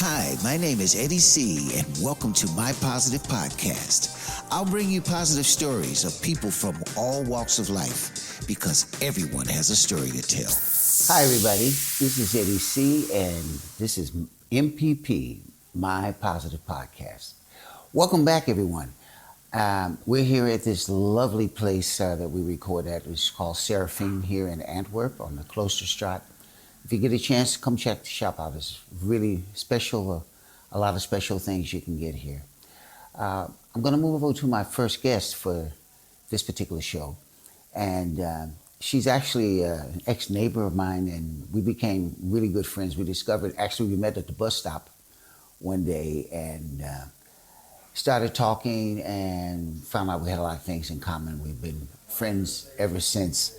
Hi, my name is Eddie C, and welcome to my Positive Podcast. I'll bring you positive stories of people from all walks of life because everyone has a story to tell. Hi, everybody. This is Eddie C, and this is MPP, my Positive Podcast. Welcome back, everyone. We're here at this lovely place that we record at. It's called Seraphim here in Antwerp on the Kloosterstraat. If you get a chance, come check the shop out. It's really special, a lot of special things you can get here. I'm going to move over to my first guest for this particular show. And she's actually an ex-neighbor of mine, and we became really good friends. We met at the bus stop one day and started talking and found out we had a lot of things in common. We've been friends ever since.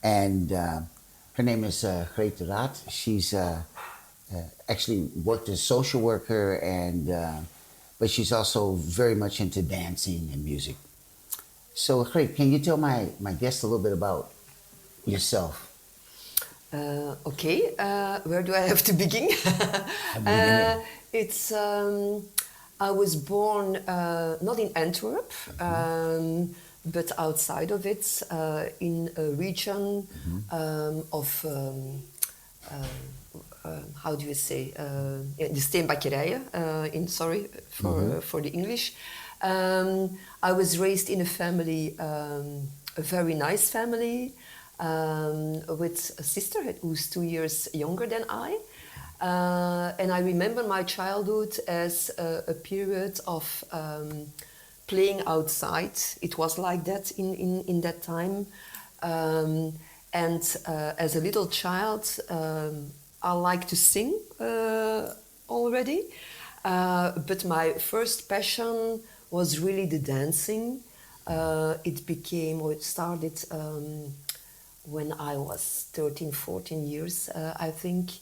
And her name is Greet de Raet. She's actually worked as a social worker, and but she's also very much into dancing and music. So, Greet, can you tell my guest a little bit about yourself? Okay, where do I have to begin? I was born not in Antwerp, but outside of it, in a region of, how do you say, the Steenbakkerijen, sorry for the English. I was raised in a family, a very nice family, with a sister who's 2 years younger than I. And I remember my childhood as a period of playing outside. It was like that in that time. And as a little child, I liked to sing already. But my first passion was really the dancing. It started when I was 13, 14 years, I think.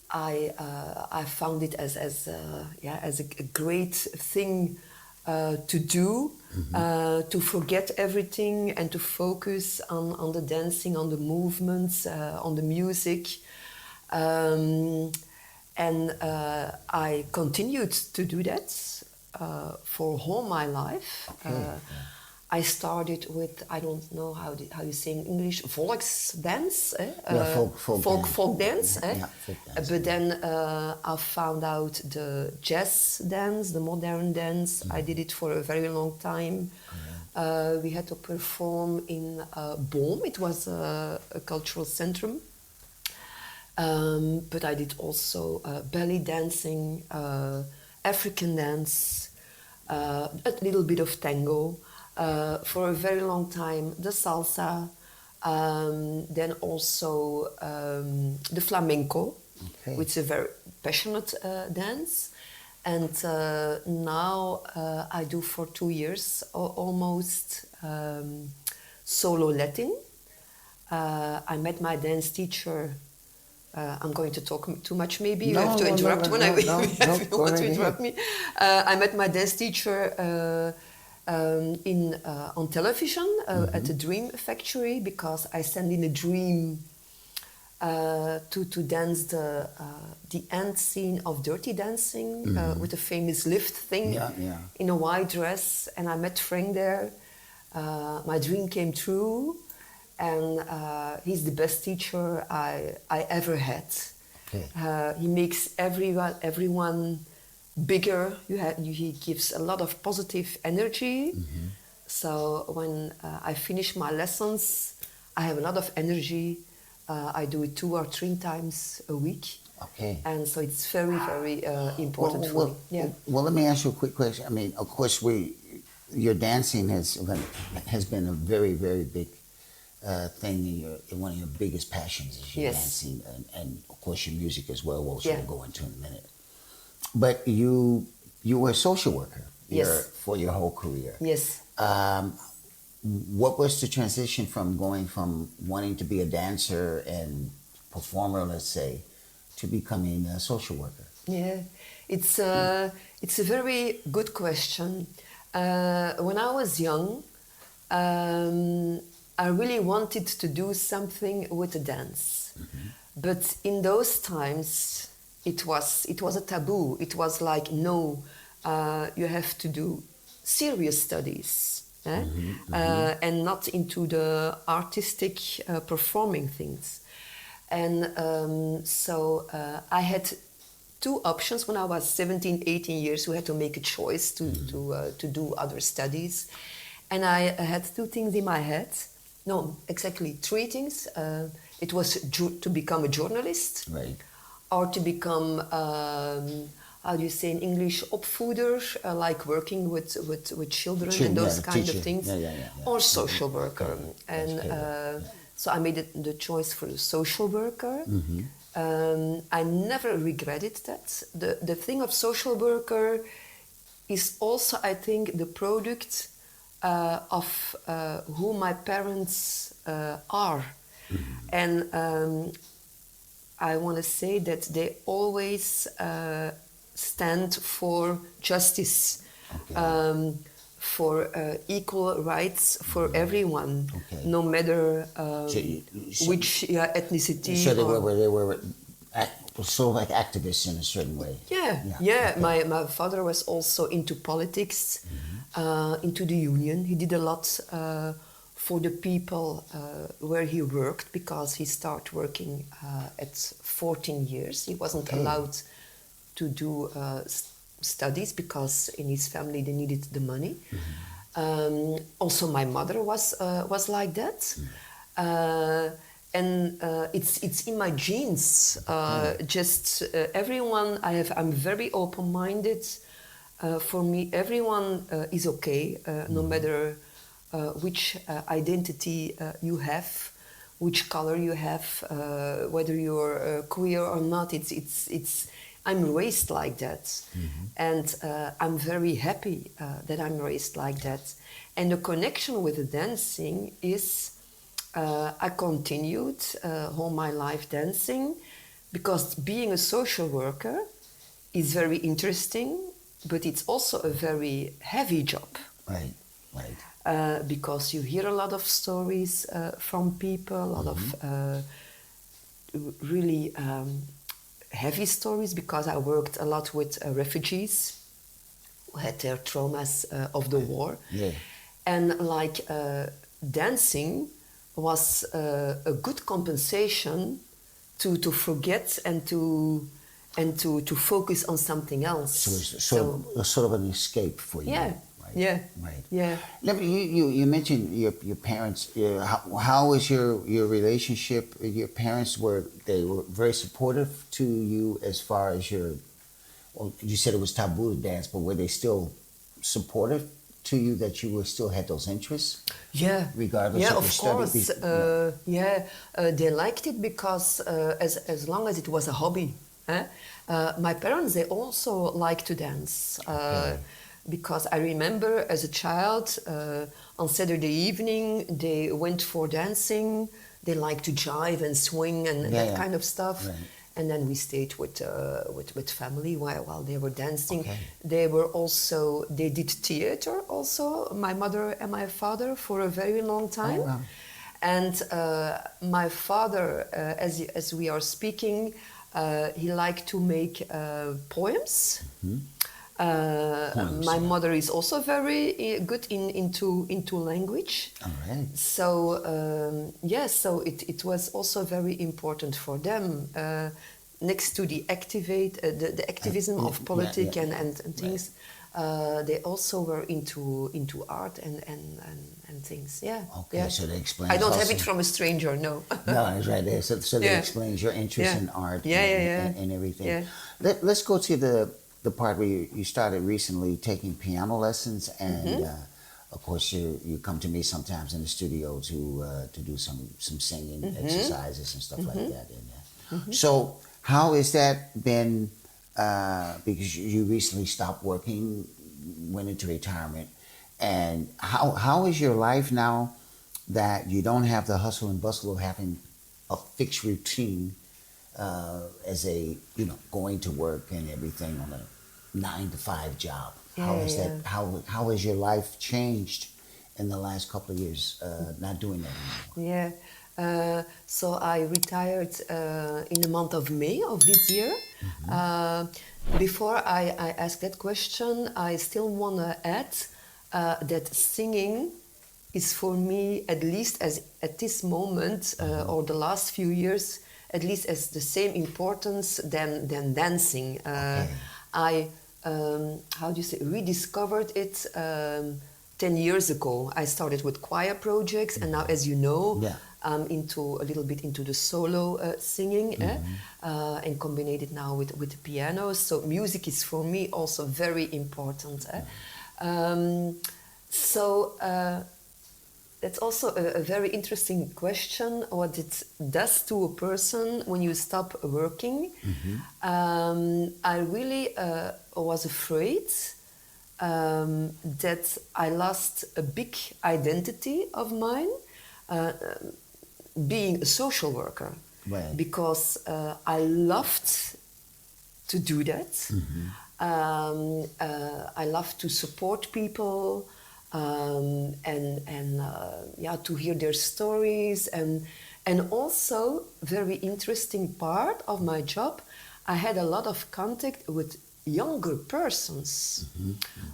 I found it as a great thing to do, to forget everything and to focus on the dancing, on the movements, on the music. And I continued to do that for all my life. Okay. I started with, I don't know how you say in English, volksdance. Folk dance. Yeah, folk dance. But then I found out the jazz dance, the modern dance. I did it for a very long time. We had to perform in Boom. It was a cultural centrum. But I did also belly dancing, African dance, a little bit of tango. For a very long time, the salsa, then also the flamenco, which is a very passionate dance. And now I do for 2 years almost solo Latin. I met my dance teacher. I'm going to talk too much maybe. You have to interrupt when you want to interrupt me. I met my dance teacher on television at the Dream Factory, because I sent in a dream to dance the end scene of Dirty Dancing with the famous lift thing in a white dress, and I met Frank there. My dream came true, and he's the best teacher I ever had. He makes everyone bigger. He gives a lot of positive energy. So when I finish my lessons, I have a lot of energy. I do it 2 or 3 times a week. Okay. And so it's very, very important for me. Yeah. Well, let me ask you a quick question. I mean, of course, your dancing has been a very, very big thing. One of your biggest passions is your dancing, and of course your music as well, which we'll go into in a minute. But you were a social worker for your whole career. Yes. What was the transition from going from wanting to be a dancer and performer, let's say, to becoming a social worker? Yeah, it's a very good question. When I was young, I really wanted to do something with the dance. But in those times, it was a taboo. It was like, no, you have to do serious studies, and not into the artistic performing things. And so I had two options when I was 17, 18 years. We had to make a choice to do other studies. And I had two things in my head. No, exactly three things. It was to become a journalist, Right. or to become, how do you say in English, opvoeder, like working with children and those kind teacher. of things, or social worker. And so I made the choice for the social worker. I never regretted that. The thing of social worker is also, I think, the product of who my parents are. And I want to say that they always stand for justice, for equal rights for everyone, no matter which ethnicity. So they were sort of like activists in a certain way. Yeah. My father was also into politics, into the union. He did a lot for the people where he worked, because he started working at 14 years. He wasn't allowed to do studies because in his family they needed the money. Also, my mother was like that. And it's in my genes. Just everyone I'm very open-minded. For me, everyone is okay, no matter which identity you have, which color you have, whether you're queer or not. It's I'm raised like that, and I'm very happy that I'm raised like that. And the connection with the dancing is. I continued all my life dancing, because being a social worker is very interesting, but it's also a very heavy job. Right. Because you hear a lot of stories from people, a lot of really heavy stories, because I worked a lot with refugees who had their traumas of the war. And like dancing was a good compensation to forget and to focus on something else. So it's sort of an escape for you. Yeah. You mentioned your parents. How was your relationship? Your parents were very supportive to you as far as well, you said it was taboo to dance, but were they still supportive to you, that you still had those interests? Yeah. Regardless of your study? They liked it because as long as it was a hobby. My parents, they also like to dance. Because I remember as a child, on Saturday evening, they went for dancing. They liked to jive and swing and that kind of stuff. Right. And then we stayed with family while they were dancing. They did theater also, my mother and my father, for a very long time. Wow. And my father, as we are speaking, he liked to make poems. My mother is also very good into language. All right. So so it was also very important for them. Next to the activism of politics and things, they also were into art and things. Yeah. Okay, yeah. so that explains. I don't have it from a stranger. No. No, it's right there. So that explains your interest in art. And everything. Yeah. Let's go to the part where you started recently taking piano lessons, and of course you come to me sometimes in the studio to do some singing exercises and stuff like that. And, so how has that been? Because you recently stopped working, went into retirement, and how is your life now that you don't have the hustle and bustle of having a fixed routine, as going to work and everything on a 9-to-5 job? How has your life changed in the last couple of years, not doing that anymore? So I retired in the month of May of this year. Before I ask that question, I still want to add that singing is for me, at least as at this moment or the last few years, at least as the same importance than dancing. I how do you say, rediscovered it 10 years ago. I started with choir projects, and now, as you know, I'm a little bit into the solo singing, and combine it now with the piano. So music is for me also very important. That's also a very interesting question, what it does to a person when you stop working. I really was afraid that I lost a big identity of mine, being a social worker, because I loved to do that. I love to support people. To hear their stories, and also very interesting part of my job, I had a lot of contact with younger persons,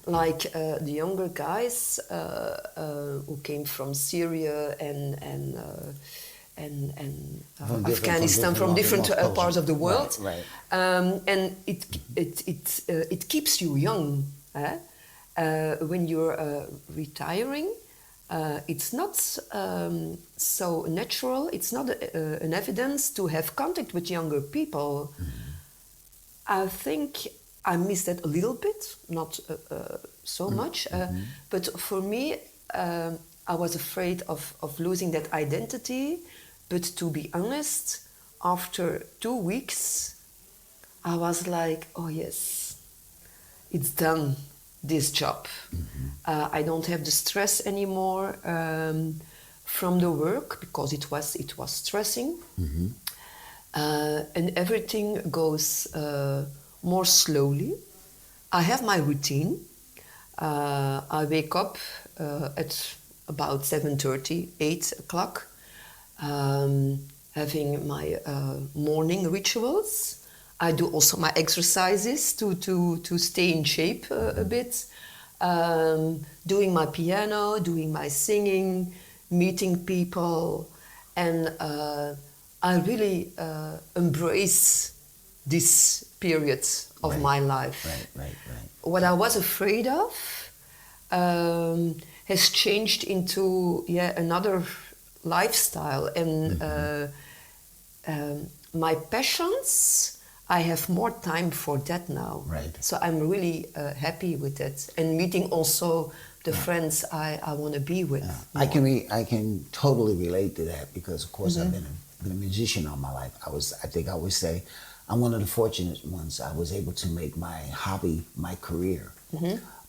like the younger guys who came from Syria and Afghanistan, from different parts of the world, and it keeps you young. When you're retiring, it's not so natural, it's not an evidence to have contact with younger people. I think I miss that a little bit, not so much, but for me, I was afraid of losing that identity. But to be honest, after 2 weeks, I was like, oh yes, it's done. This job. I don't have the stress anymore from the work, because it was stressing, and everything goes more slowly. I have my routine. I wake up at about 7:30, 8 o'clock, having my morning rituals. I do also my exercises to stay in shape a bit, doing my piano, doing my singing, meeting people, and I really embrace this period of my life. What I was afraid of has changed into another lifestyle, and my passions, I have more time for that now. So I'm really happy with it, and meeting also the friends I want to be with. I can totally relate to that, because of course I've been a musician all my life. I think I always say I'm one of the fortunate ones. I was able to make my hobby my career.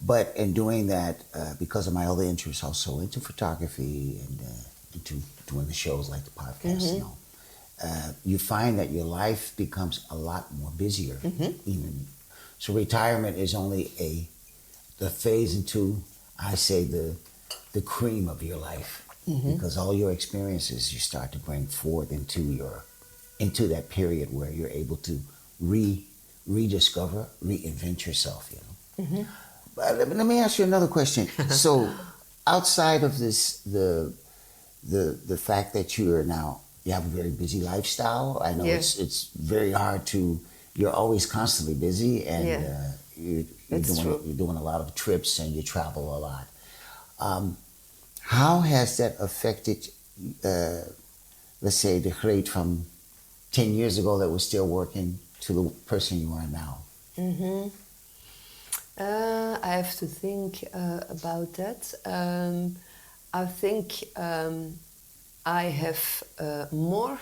But in doing that, because of my other interests, also into photography and into doing the shows like the podcast, you find that your life becomes a lot more busier. Even so, retirement is only the phase into, I say, the cream of your life, because all your experiences you start to bring forth into that period where you're able to rediscover, reinvent yourself. But let me ask you another question. So, outside of this, the fact that you have a very busy lifestyle. I know it's very hard you're always constantly busy, and you're doing a lot of trips, and you travel a lot. How has that affected, let's say, the Greet from 10 years ago that was still working to the person you are now? I have to think about that. I think I have more,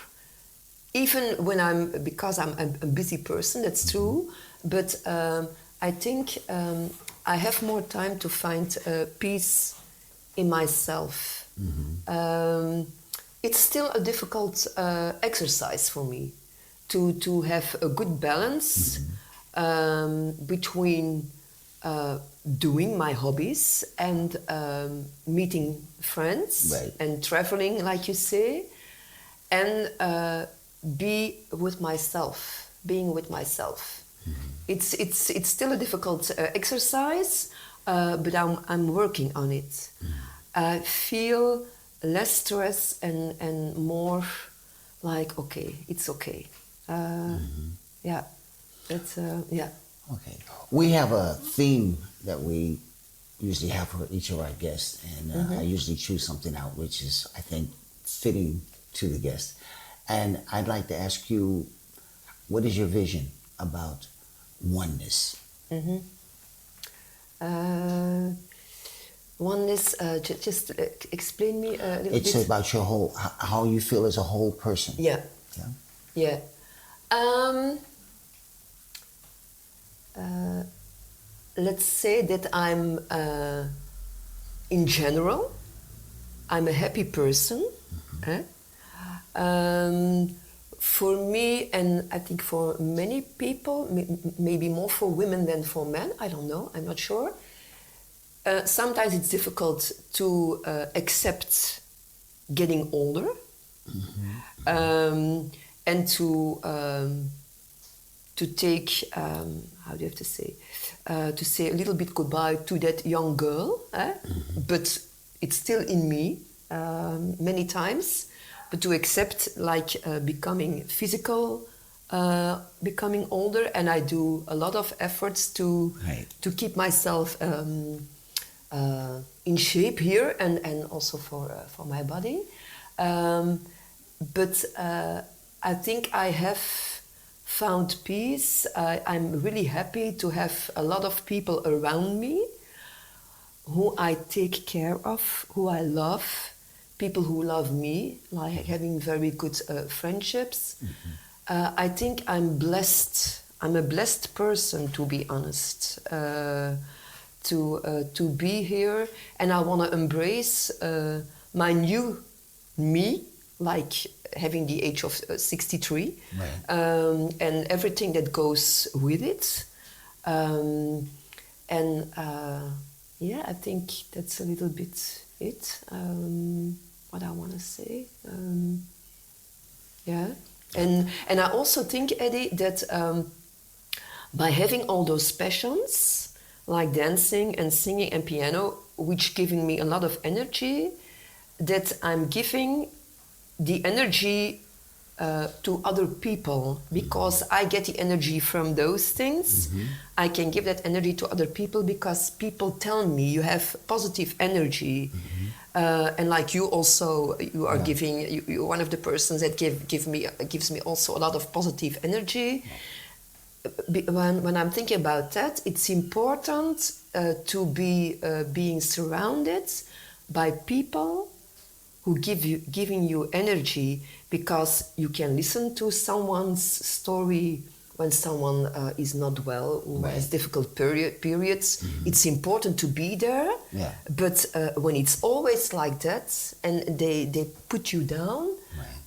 even when because I'm a busy person, that's true, but I think I have more time to find peace in myself. It's still a difficult exercise for me to have a good balance between doing my hobbies and meeting friends and traveling, like you say. and be with myself, being with myself. It's still a difficult exercise, but I'm working on it. I feel less stress and more like, okay, it's okay. Yeah, it's yeah. Okay. We have a theme that we usually have for each of our guests, and I usually choose something out which is, I think, fitting to the guest. And I'd like to ask you, what is your vision about oneness? Oneness, just explain me a little bit. It's about your whole, how you feel as a whole person. Yeah. Yeah. Yeah. Let's say that I'm, in general, I'm a happy person. For me, and I think for many people, maybe more for women than for men, I don't know, I'm not sure. Sometimes it's difficult to accept getting older, and to take, how do you have to say a little bit goodbye to that young girl, but it's still in me many times, but to accept like becoming physical, becoming older, and I do a lot of efforts to keep myself in shape here and also for my body, but I think I have found peace. I'm really happy to have a lot of people around me who I take care of, who I love, people who love me, like having very good friendships. I think I'm blessed. I'm a blessed person, to be honest, to be here, and I want to embrace my new me, like having the age of 63, and everything that goes with it. Yeah, I think that's a little bit it, what I want to say. Yeah, and I also think, Eddie, that by having all those passions, like dancing and singing and piano, which giving me a lot of energy, that I'm giving the energy to other people, because I get the energy from those things. I can give that energy to other people because people tell me you have positive energy, and like you also, you are giving. You're one of the persons that gives me also a lot of positive energy. When I'm thinking about that, it's important to be being surrounded by people who giving you energy, because you can listen to someone's story when someone is not well, who has difficult periods. It's important to be there, but when it's always like that and they put you down,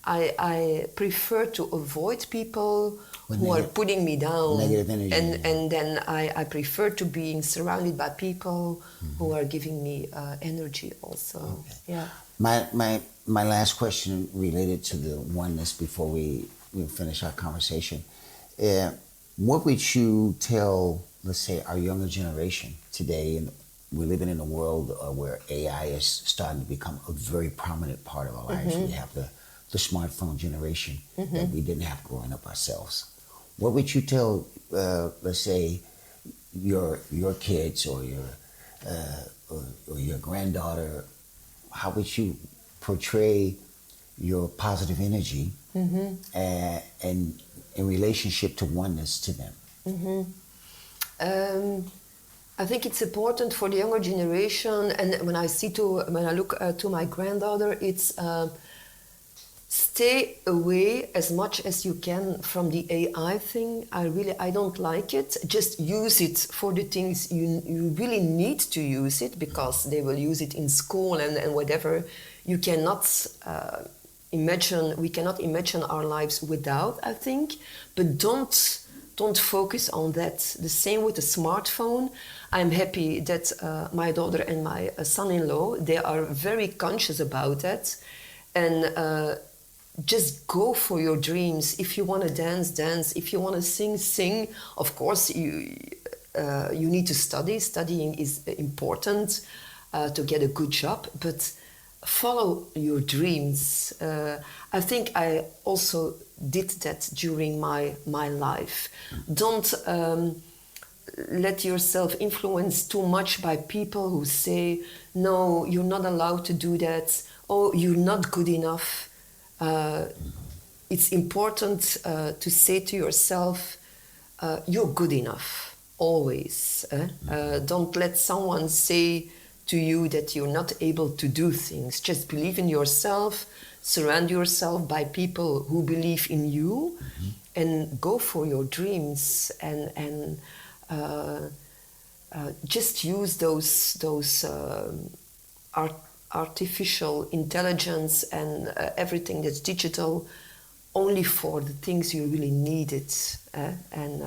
I prefer to avoid people who are putting me down, negative energy, and then I prefer to being surrounded by people who are giving me energy also. Yeah. My last question related to the oneness before we finish our conversation. What would you tell, let's say, our younger generation today? And we're living in a world where AI is starting to become a very prominent part of our lives. We have the smartphone generation that we didn't have growing up ourselves. What would you tell, let's say, your kids or your granddaughter? How would you portray your positive energy and in relationship to oneness to them? I think it's important for the younger generation, and when I look to my granddaughter, it's stay away as much as you can from the AI thing. I don't like it. Just use it for the things you really need to use it, because they will use it in school and whatever. You cannot we cannot imagine our lives without, I think, but don't focus on that. The same with the smartphone. I'm happy that my daughter and my son-in-law, they are very conscious about that, and just go for your dreams. If you want to dance, dance. If you want to sing, sing. Of course, you need to study. Studying is important to get a good job, but follow your dreams. I think I also did that during my life. Don't let yourself influence too much by people who say, no, you're not allowed to do that. Oh, you're not good enough. It's important to say to yourself, you're good enough, always. Don't let someone say to you that you're not able to do things. Just believe in yourself, surround yourself by people who believe in you, and go for your dreams, and just use those artificial intelligence and everything that's digital only for the things you really need it. And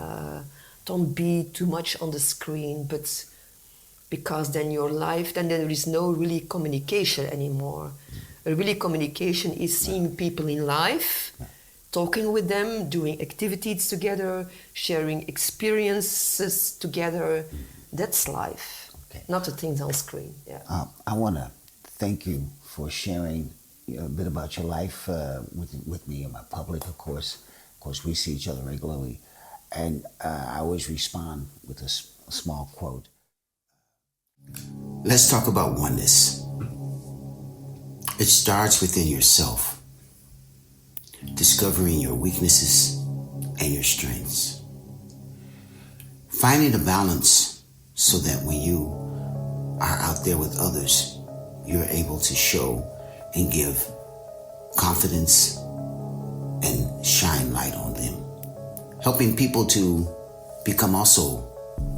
don't be too much on the screen, but because then your life, then there is no really communication anymore. A really communication is seeing people in life, talking with them, doing activities together, sharing experiences together. That's life, not the things on screen. Yeah. I want to thank you for sharing a bit about your life with me and my public, of course. Of course, we see each other regularly. And I always respond with a small quote. Let's talk about oneness. It starts within yourself, discovering your weaknesses and your strengths. Finding a balance so that when you are out there with others, you're able to show and give confidence and shine light on them. Helping people to become also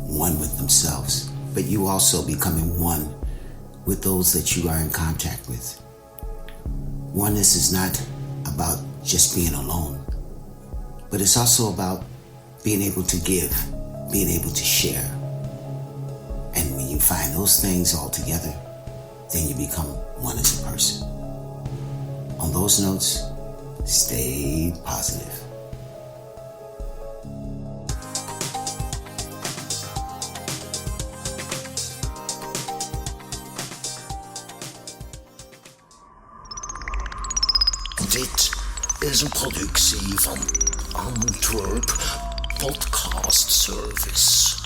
one with themselves, but you also becoming one with those that you are in contact with. Oneness is not about just being alone, but it's also about being able to give, being able to share. And when you find those things all together, then you become one as a person. On those notes, stay positive. Dit is een productie van Antwerp Podcast Service.